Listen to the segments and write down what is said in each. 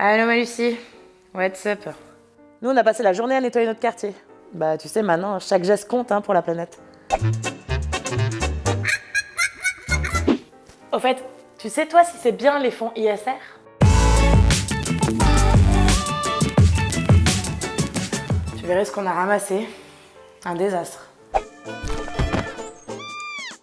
Allô Lucie, what's up? Nous, on a passé la journée à nettoyer notre quartier. Bah, tu sais, maintenant, chaque geste compte pour la planète. Au fait, tu sais toi si c'est bien les fonds ISR? Tu verrais ce qu'on a ramassé. Un désastre.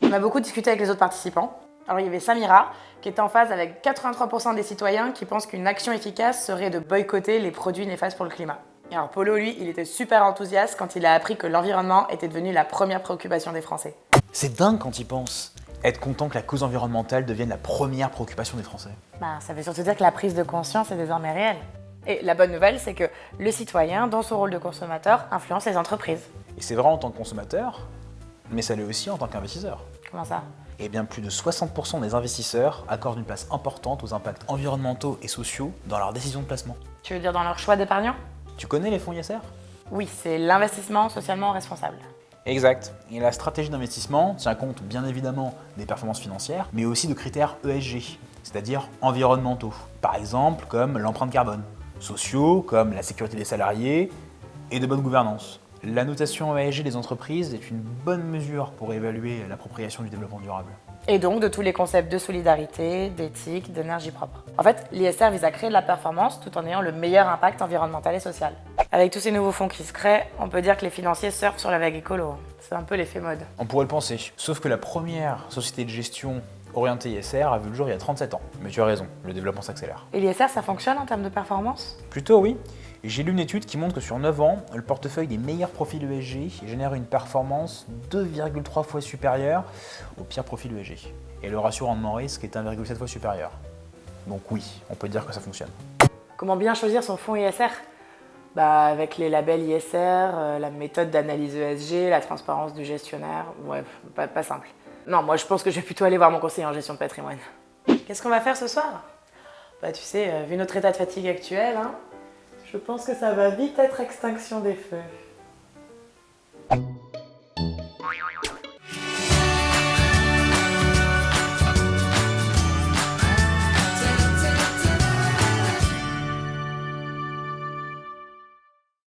On a beaucoup discuté avec les autres participants. Alors il y avait Samira, qui était en phase avec 83% des citoyens qui pensent qu'une action efficace serait de boycotter les produits néfastes pour le climat. Et alors Polo, lui, il était super enthousiaste quand il a appris que l'environnement était devenu la première préoccupation des Français. C'est dingue quand il pense. Être content que la cause environnementale devienne la première préoccupation des Français. Ça veut surtout dire que la prise de conscience est désormais réelle. Et la bonne nouvelle, c'est que le citoyen, dans son rôle de consommateur, influence les entreprises. Et c'est vrai en tant que consommateur, mais ça l'est aussi en tant qu'investisseur. Comment ça? Eh bien, plus de 60% des investisseurs accordent une place importante aux impacts environnementaux et sociaux dans leurs décisions de placement. Tu veux dire dans leur choix d'épargnant? Tu connais les fonds ISR? Oui, c'est l'investissement socialement responsable. Exact. Et la stratégie d'investissement tient compte bien évidemment des performances financières, mais aussi de critères ESG, c'est-à-dire environnementaux. Par exemple, comme l'empreinte carbone. Sociaux, comme la sécurité des salariés, et de bonne gouvernance. La notation ESG des entreprises est une bonne mesure pour évaluer l'appropriation du développement durable. Et donc de tous les concepts de solidarité, d'éthique, d'énergie propre. En fait, l'ISR vise à créer de la performance tout en ayant le meilleur impact environnemental et social. Avec tous ces nouveaux fonds qui se créent, on peut dire que les financiers surfent sur la vague écolo. C'est un peu l'effet mode. On pourrait le penser, sauf que la première société de gestion orientée ISR a vu le jour il y a 37 ans. Mais tu as raison, le développement s'accélère. Et l'ISR, ça fonctionne en termes de performance? Plutôt oui. J'ai lu une étude qui montre que sur 9 ans, le portefeuille des meilleurs profils ESG génère une performance 2,3 fois supérieure au pire profil ESG. Et le ratio rendement-risque est 1,7 fois supérieur. Donc oui, on peut dire que ça fonctionne. Comment bien choisir son fonds ISR? Avec les labels ISR, la méthode d'analyse ESG, la transparence du gestionnaire, ouais, pas simple. Non, moi je pense que je vais plutôt aller voir mon conseiller en gestion de patrimoine. Qu'est-ce qu'on va faire ce soir? Tu sais, vu notre état de fatigue actuel, je pense que ça va vite être extinction des feux.